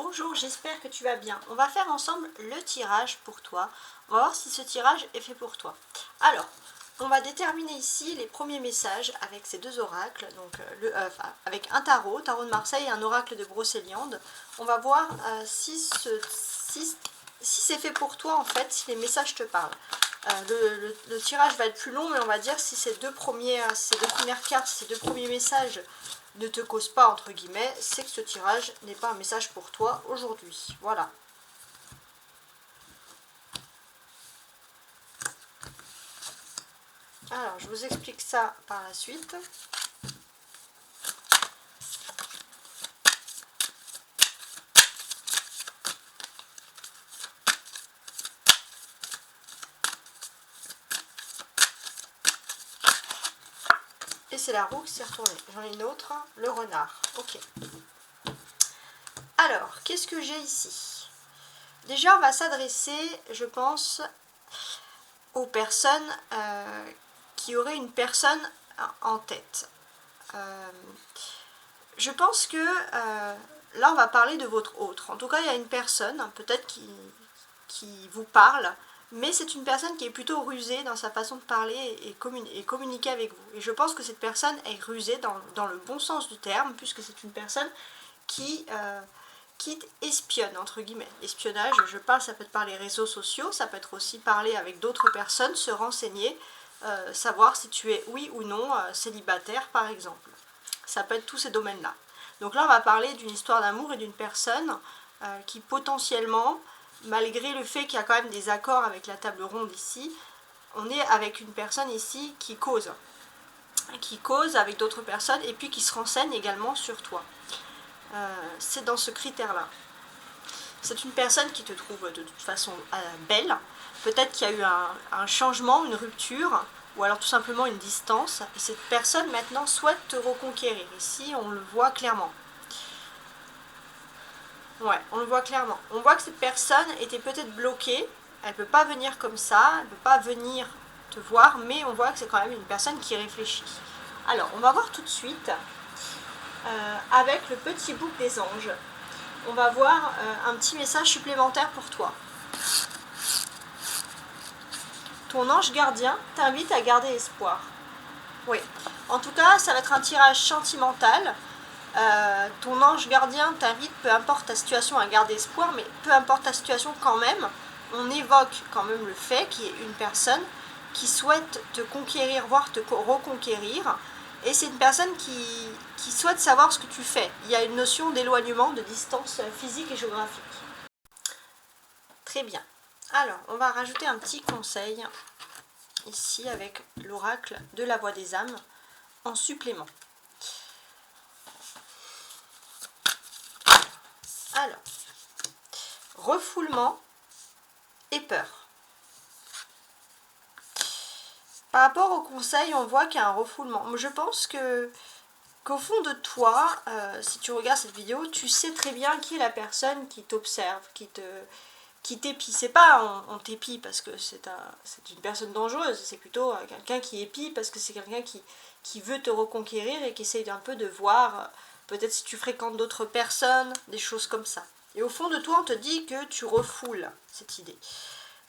bonjour, j'espère que tu vas bien. On va faire ensemble le tirage pour toi. On va voir si ce tirage est fait pour toi. Alors, on va déterminer ici les premiers messages avec ces deux oracles, donc avec un tarot de Marseille et un oracle de Brocéliande. On va voir si c'est fait pour toi en fait, si les messages te parlent. Le tirage va être plus long, mais on va dire si ces deux premières cartes, ces deux premiers messages ne te causent pas, entre guillemets, c'est que ce tirage n'est pas un message pour toi aujourd'hui. Voilà. Alors, je vous explique ça par la suite. Et c'est la roue qui s'est retournée. J'en ai une autre, le renard. Ok. Alors, qu'est-ce que j'ai ici? Déjà, on va s'adresser, je pense, aux personnes qui auraient une personne en tête. Je pense que là, on va parler de votre autre. En tout cas, il y a une personne, peut-être qui vous parle, mais c'est une personne qui est plutôt rusée dans sa façon de parler et communiquer avec vous. Et je pense que cette personne est rusée dans le bon sens du terme, puisque c'est une personne qui espionne, entre guillemets. Espionnage, je parle, ça peut être par les réseaux sociaux, ça peut être aussi parler avec d'autres personnes, se renseigner, savoir si tu es oui ou non célibataire, par exemple. Ça peut être tous ces domaines-là. Donc là, on va parler d'une histoire d'amour et d'une personne qui potentiellement, malgré le fait qu'il y a quand même des accords avec la table ronde ici, on est avec une personne ici qui cause avec d'autres personnes et puis qui se renseigne également sur toi. C'est dans ce critère-là. C'est une personne qui te trouve de toute façon belle. Peut-être qu'il y a eu un changement, une rupture, ou alors tout simplement une distance. Et cette personne maintenant souhaite te reconquérir. Ici, on le voit clairement. Ouais, on le voit clairement. On voit que cette personne était peut-être bloquée. Elle ne peut pas venir comme ça. Elle ne peut pas venir te voir. Mais on voit que c'est quand même une personne qui réfléchit. Alors, on va voir tout de suite avec le petit bouc des anges. On va voir un petit message supplémentaire pour toi. Ton ange gardien t'invite à garder espoir. Oui, en tout cas, ça va être un tirage sentimental. Ton ange gardien t'invite, peu importe ta situation, à garder espoir, mais peu importe ta situation quand même, on évoque quand même le fait qu'il y ait une personne qui souhaite te conquérir, voire te reconquérir, et c'est une personne qui souhaite savoir ce que tu fais. Il y a une notion d'éloignement, de distance physique et géographique. Très bien. Alors, on va rajouter un petit conseil ici avec l'oracle de la voix des âmes en supplément. Alors, refoulement et peur. Par rapport au conseil, on voit qu'il y a un refoulement. Je pense qu'au fond de toi, si tu regardes cette vidéo, tu sais très bien qui est la personne qui t'observe, qui t'épie. C'est pas on t'épie parce que c'est une personne dangereuse, c'est plutôt quelqu'un qui épie parce que c'est quelqu'un qui veut te reconquérir et qui essaye un peu de voir, peut-être si tu fréquentes d'autres personnes, des choses comme ça. Et au fond de toi, on te dit que tu refoules cette idée.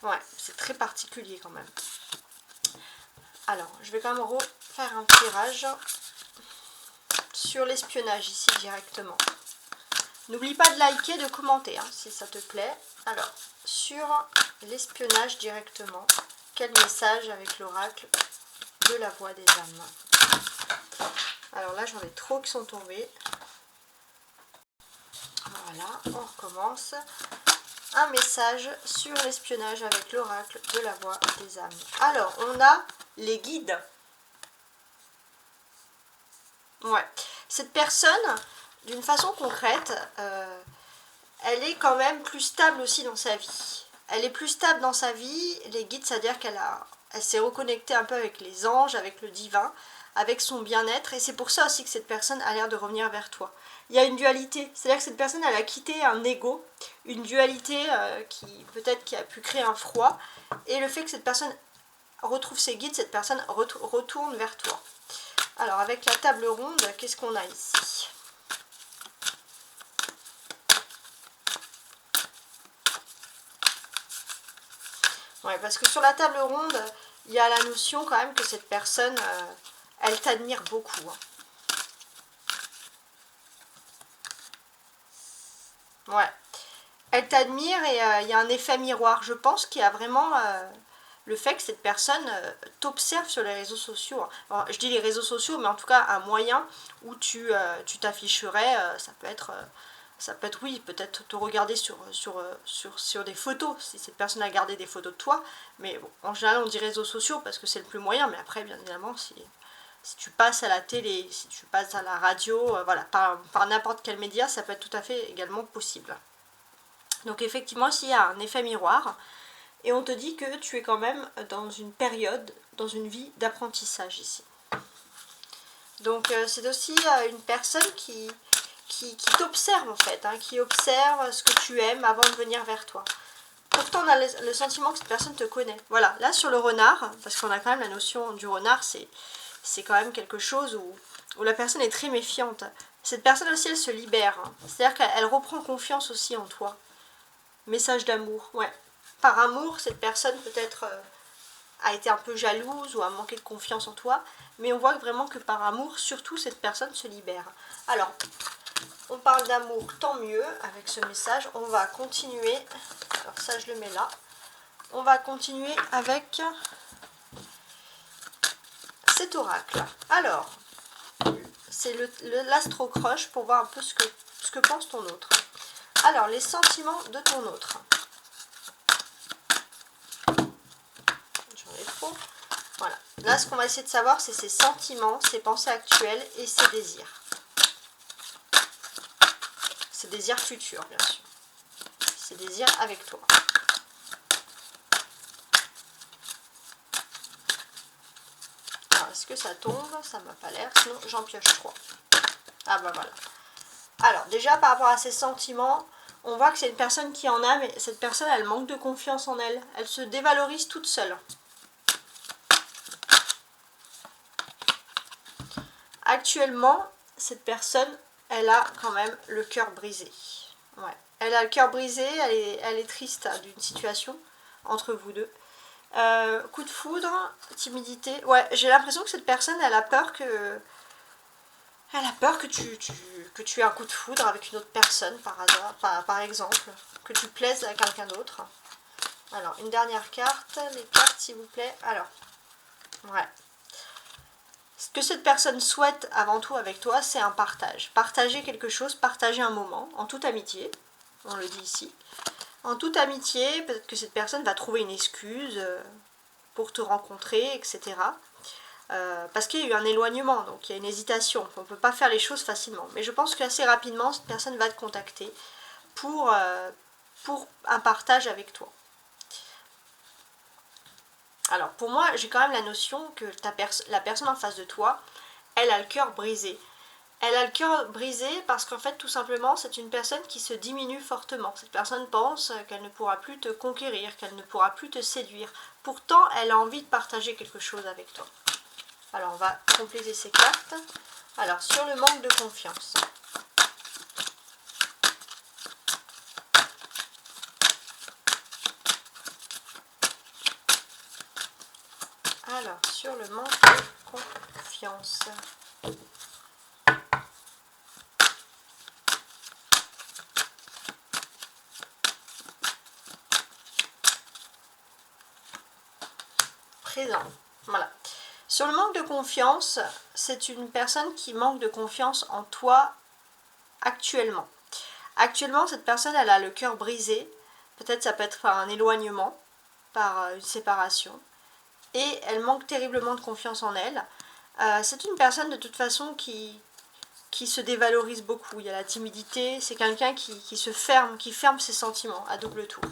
Ouais, c'est très particulier quand même. Alors, je vais quand même refaire un tirage sur l'espionnage ici directement. N'oublie pas de liker, de commenter si ça te plaît. Alors, sur l'espionnage directement, quel message avec l'oracle de la voix des âmes? Alors là, j'en ai trop qui sont tombés. Voilà, on recommence. Un message sur l'espionnage avec l'oracle de la voix des âmes. Alors, on a les guides. Ouais. Cette personne, d'une façon concrète, elle est quand même plus stable aussi dans sa vie. Elle est plus stable dans sa vie. Les guides, c'est-à-dire elle s'est reconnectée un peu avec les anges, avec le divin, avec son bien-être. Et c'est pour ça aussi que cette personne a l'air de revenir vers toi. Il y a une dualité. C'est-à-dire que cette personne, elle a quitté un ego, une dualité qui a pu créer un froid. Et le fait que cette personne retrouve ses guides, cette personne retourne vers toi. Alors, avec la table ronde, qu'est-ce qu'on a ici? Ouais, parce que sur la table ronde, il y a la notion quand même que cette personne, elle t'admire beaucoup. Hein. Ouais. Elle t'admire et il y a un effet miroir. Je pense qu'il y a vraiment le fait que cette personne t'observe sur les réseaux sociaux. Alors, je dis les réseaux sociaux, mais en tout cas un moyen où tu t'afficherais, ça peut être, oui, peut-être te regarder sur des photos, si cette personne a gardé des photos de toi. Mais bon, en général, on dit réseaux sociaux parce que c'est le plus moyen. Mais après, bien évidemment, si tu passes à la télé, si tu passes à la radio, voilà, par n'importe quel média, ça peut être tout à fait également possible. Donc effectivement, s'il y a un effet miroir, et on te dit que tu es quand même dans une période, dans une vie d'apprentissage ici. Donc c'est aussi une personne qui t'observe en fait, hein, qui observe ce que tu aimes avant de venir vers toi. Pourtant on a le sentiment que cette personne te connaît. Voilà, là sur le renard, parce qu'on a quand même la notion du renard, c'est quand même quelque chose où la personne est très méfiante. Cette personne aussi elle se libère, hein. C'est-à-dire qu'elle reprend confiance aussi en toi. Message d'amour, ouais. Par amour, cette personne peut-être a été un peu jalouse ou a manqué de confiance en toi, mais on voit vraiment que par amour, surtout, cette personne se libère. Alors, on parle d'amour, tant mieux, avec ce message. On va continuer, alors ça je le mets là, on va continuer avec cet oracle. Alors, c'est l'astro-croche pour voir un peu ce que pense ton autre. Alors, les sentiments de ton autre. J'en ai trop. Voilà. Là, ce qu'on va essayer de savoir, c'est ses sentiments, ses pensées actuelles et ses désirs. Ses désirs futurs, bien sûr. Ses désirs avec toi. Alors, est-ce que ça tombe? Ça m'a pas l'air. Sinon, j'en pioche 3. Ah bah voilà. Alors, déjà, par rapport à ses sentiments, on voit que c'est une personne qui en a, mais cette personne, elle manque de confiance en elle. Elle se dévalorise toute seule. Actuellement, cette personne, elle a quand même le cœur brisé. Ouais. Elle a le cœur brisé, elle est triste d'une situation entre vous deux. Coup de foudre, timidité. Ouais, j'ai l'impression que cette personne, elle a peur que... Elle a peur que tu aies un coup de foudre avec une autre personne, par hasard, par exemple. Que tu plaises à quelqu'un d'autre. Alors, une dernière carte. Les cartes, s'il vous plaît. Alors, ouais. Ce que cette personne souhaite avant tout avec toi, c'est un partage. Partager quelque chose, partager un moment, en toute amitié. On le dit ici. En toute amitié, peut-être que cette personne va trouver une excuse pour te rencontrer, etc. Parce qu'il y a eu un éloignement, donc il y a une hésitation. On ne peut pas faire les choses facilement. Mais je pense qu'assez rapidement, cette personne va te contacter pour un partage avec toi. Alors pour moi, j'ai quand même la notion que la personne en face de toi, elle a le cœur brisé. Elle a le cœur brisé parce qu'en fait, tout simplement, c'est une personne qui se diminue fortement. Cette personne pense qu'elle ne pourra plus te conquérir, qu'elle ne pourra plus te séduire. Pourtant, elle a envie de partager quelque chose avec toi. Alors, on va compléter ces cartes. Alors, sur le manque de confiance. Alors, sur le manque de confiance. Présent. Voilà. Sur le manque de confiance, c'est une personne qui manque de confiance en toi actuellement. Actuellement, cette personne, elle a le cœur brisé. Peut-être ça peut être par un éloignement, par une séparation. Et elle manque terriblement de confiance en elle. C'est une personne de toute façon qui se dévalorise beaucoup. Il y a la timidité, c'est quelqu'un qui se ferme, qui ferme ses sentiments à double tour.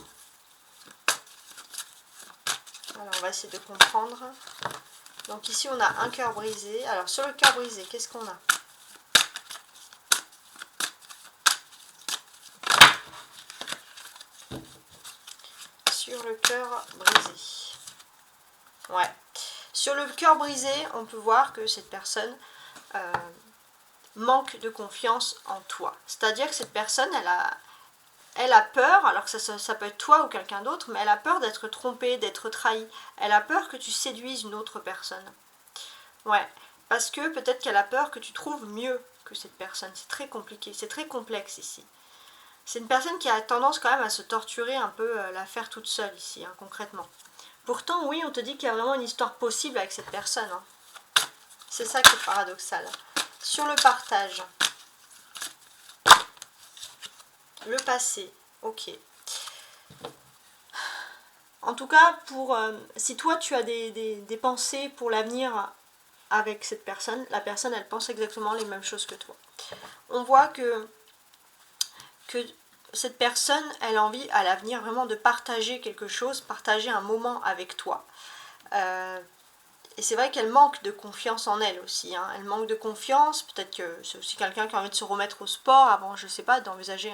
Alors on va essayer de comprendre. Donc ici on a un cœur brisé. Alors sur le cœur brisé, qu'est-ce qu'on a? Sur le cœur brisé. Ouais. Sur le cœur brisé, on peut voir que cette personne manque de confiance en toi. C'est-à-dire que cette personne, elle a peur, alors que ça peut être toi ou quelqu'un d'autre, mais elle a peur d'être trompée, d'être trahie. Elle a peur que tu séduises une autre personne. Ouais, parce que peut-être qu'elle a peur que tu trouves mieux que cette personne. C'est très compliqué, c'est très complexe ici. C'est une personne qui a tendance quand même à se torturer un peu, la faire toute seule ici, hein, concrètement. Pourtant, oui, on te dit qu'il y a vraiment une histoire possible avec cette personne. Hein. C'est ça qui est paradoxal. Sur le partage. Le passé, ok. En tout cas, si toi tu as des pensées pour l'avenir avec cette personne, la personne elle pense exactement les mêmes choses que toi. On voit que cette personne, elle a envie à l'avenir vraiment de partager quelque chose, partager un moment avec toi. Et c'est vrai qu'elle manque de confiance en elle aussi. Hein. Elle manque de confiance, peut-être que c'est aussi quelqu'un qui a envie de se remettre au sport avant, je sais pas, d'envisager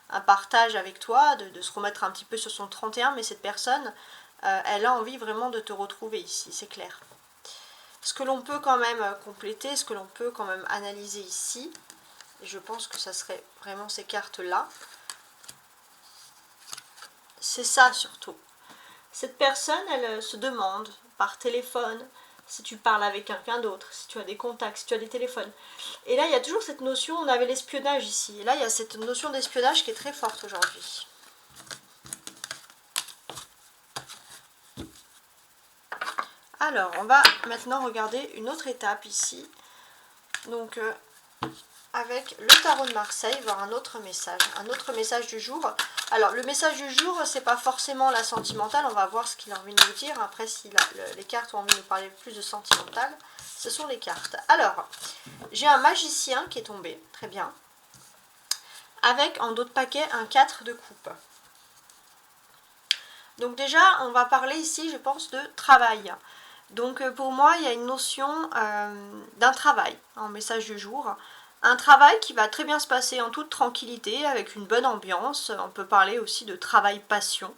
un partage avec toi, de se remettre un petit peu sur son 31, mais cette personne, elle a envie vraiment de te retrouver ici, c'est clair. Ce que l'on peut quand même compléter, ce que l'on peut quand même analyser ici, et je pense que ça serait vraiment ces cartes-là, c'est ça surtout. Cette personne, elle se demande par téléphone, si tu parles avec quelqu'un d'autre, si tu as des contacts, si tu as des téléphones. Et là, il y a toujours cette notion, on avait l'espionnage ici, et là, il y a cette notion d'espionnage qui est très forte aujourd'hui. Alors, on va maintenant regarder une autre étape ici. Donc, avec le tarot de Marseille, voir un autre message du jour. Alors, le message du jour, c'est pas forcément la sentimentale, on va voir ce qu'il a envie de nous dire. Après, si les cartes ont envie de nous parler plus de sentimental, ce sont les cartes. Alors, j'ai un magicien qui est tombé, très bien, avec en dos de paquet un 4 de coupe. Donc déjà, on va parler ici, je pense, de travail. Donc pour moi, il y a une notion d'un travail en message du jour. Un travail qui va très bien se passer en toute tranquillité, avec une bonne ambiance. On peut parler aussi de travail-passion.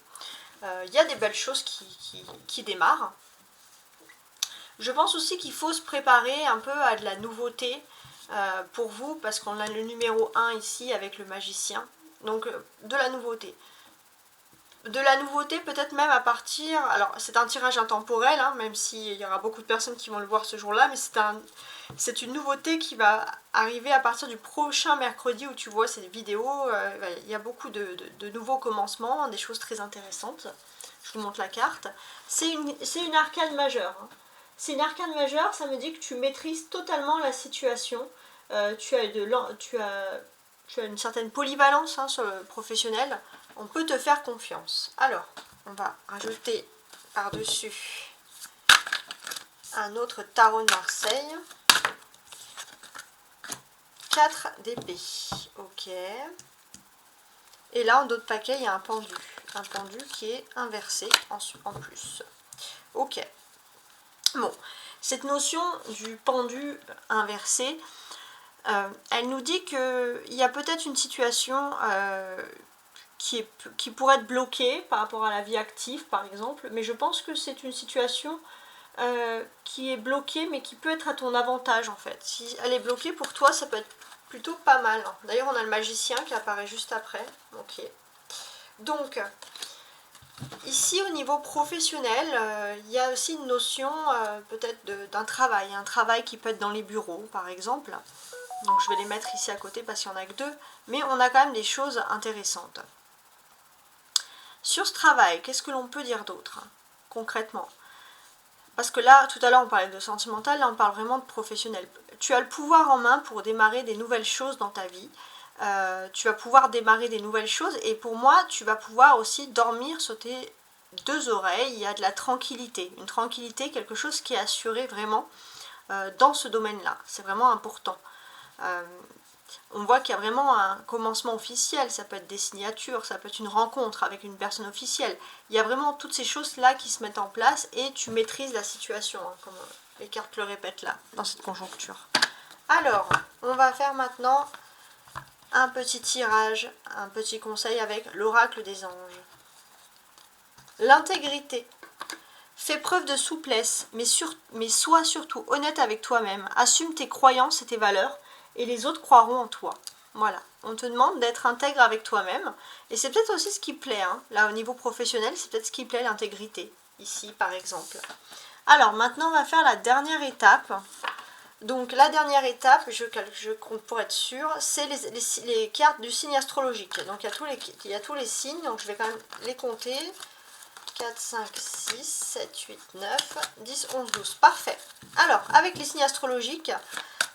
Il y a des belles choses qui démarrent. Je pense aussi qu'il faut se préparer un peu à de la nouveauté pour vous, parce qu'on a le numéro 1 ici avec le magicien. Donc de la nouveauté. De la nouveauté peut-être même à partir, alors c'est un tirage intemporel, hein, même s'il y aura beaucoup de personnes qui vont le voir ce jour-là, mais c'est une nouveauté qui va arriver à partir du prochain mercredi où tu vois cette vidéo. Il y a beaucoup de nouveaux commencements, des choses très intéressantes. Je vous montre la carte. C'est une arcane majeure. Hein. C'est une arcane majeure, ça me dit que tu maîtrises totalement la situation. Tu as une certaine polyvalence hein, sur le professionnel. On peut te faire confiance. Alors, on va rajouter par-dessus un autre tarot de Marseille. 4 d'épée. Ok. Et là, en dos de paquet, il y a un pendu. Un pendu qui est inversé en plus. Ok. Bon, cette notion du pendu inversé, elle nous dit qu'il y a peut-être une situation qui pourrait être bloquée par rapport à la vie active, par exemple. Mais je pense que c'est une situation qui est bloquée, mais qui peut être à ton avantage, en fait. Si elle est bloquée, pour toi, ça peut être plutôt pas mal. D'ailleurs, on a le magicien qui apparaît juste après. Ok. Donc, ici, au niveau professionnel, il y a aussi une notion peut-être d'un travail. Un travail qui peut être dans les bureaux, par exemple. Donc, je vais les mettre ici à côté parce qu'il n'y en a que 2. Mais on a quand même des choses intéressantes. Sur ce travail, qu'est-ce que l'on peut dire d'autre, concrètement? Parce que là, tout à l'heure, on parlait de sentimental, là, on parle vraiment de professionnel. Tu as le pouvoir en main pour démarrer des nouvelles choses dans ta vie. Tu vas pouvoir démarrer des nouvelles choses. Et pour moi, tu vas pouvoir aussi dormir sur tes 2 oreilles. Il y a de la tranquillité. Une tranquillité, quelque chose qui est assuré vraiment dans ce domaine-là. C'est vraiment important. On voit qu'il y a vraiment un commencement officiel, ça peut être des signatures, ça peut être une rencontre avec une personne officielle. Il y a vraiment toutes ces choses-là qui se mettent en place et tu maîtrises la situation, hein, comme les cartes le répètent là, dans cette conjoncture. Alors, on va faire maintenant un petit tirage, un petit conseil avec l'oracle des anges. L'intégrité. Fais preuve de souplesse, mais sois surtout honnête avec toi-même. Assume tes croyances et tes valeurs. Et les autres croiront en toi. Voilà, on te demande d'être intègre avec toi-même. Et c'est peut-être aussi ce qui plaît, hein. Là au niveau professionnel, c'est peut-être ce qui plaît, l'intégrité, ici par exemple. Alors maintenant on va faire la dernière étape. Donc la dernière étape, je compte pour être sûre, c'est les cartes du signe astrologique. Donc il y a tous les signes, donc je vais quand même les compter. 4, 5, 6, 7, 8, 9, 10, 11, 12. Parfait. Alors, avec les signes astrologiques,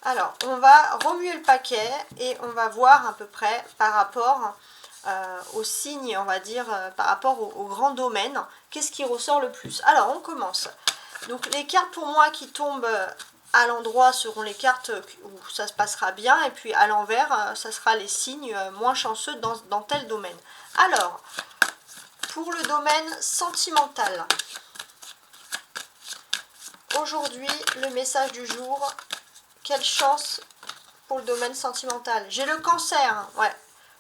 alors on va remuer le paquet et on va voir à peu près par rapport aux signes, on va dire, par rapport au grand domaine, qu'est-ce qui ressort le plus. Alors, on commence. Donc, les cartes pour moi qui tombent à l'endroit seront les cartes où ça se passera bien, et puis à l'envers, ça sera les signes moins chanceux dans tel domaine. Alors, pour le domaine sentimental, aujourd'hui, le message du jour, quelle chance pour le domaine sentimental. J'ai le cancer, ouais.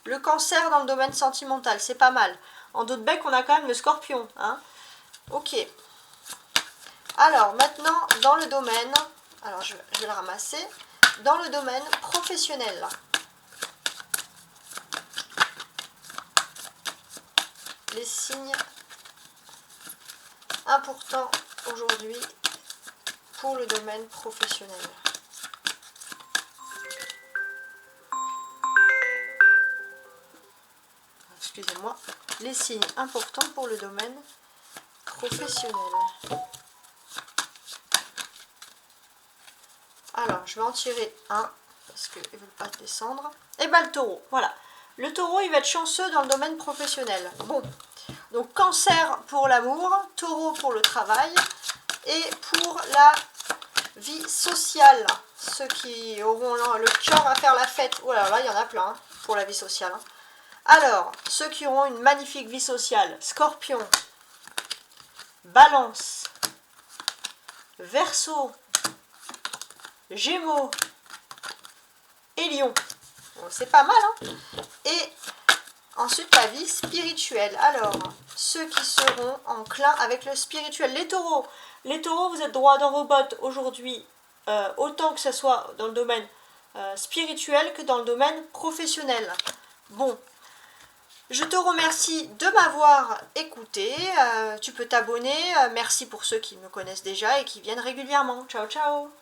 Le cancer dans le domaine sentimental, c'est pas mal. En dos de bec, on a quand même le scorpion, hein. Ok. Alors, maintenant, dans le domaine, alors je vais le ramasser, dans le domaine professionnel. Les signes importants aujourd'hui pour le domaine professionnel. Excusez-moi, les signes importants pour le domaine professionnel. Alors, je vais en tirer un, parce qu'ils ne veulent pas descendre. Et bien le taureau, voilà. Le taureau, il va être chanceux dans le domaine professionnel. Bon, donc cancer pour l'amour, taureau pour le travail, et pour la vie sociale, ceux qui auront le cœur à faire la fête. Oh là là, il y en a plein, hein, pour la vie sociale. Hein. Alors, ceux qui auront une magnifique vie sociale, Scorpion, Balance, Verseau, Gémeaux et Lion. Bon, c'est pas mal, hein. Et ensuite, la vie spirituelle. Alors, ceux qui seront enclins avec le spirituel. Les taureaux, vous êtes droit dans vos bottes aujourd'hui, autant que ce soit dans le domaine spirituel que dans le domaine professionnel. Bon, je te remercie de m'avoir écouté. Tu peux t'abonner. Merci pour ceux qui me connaissent déjà et qui viennent régulièrement. Ciao, ciao!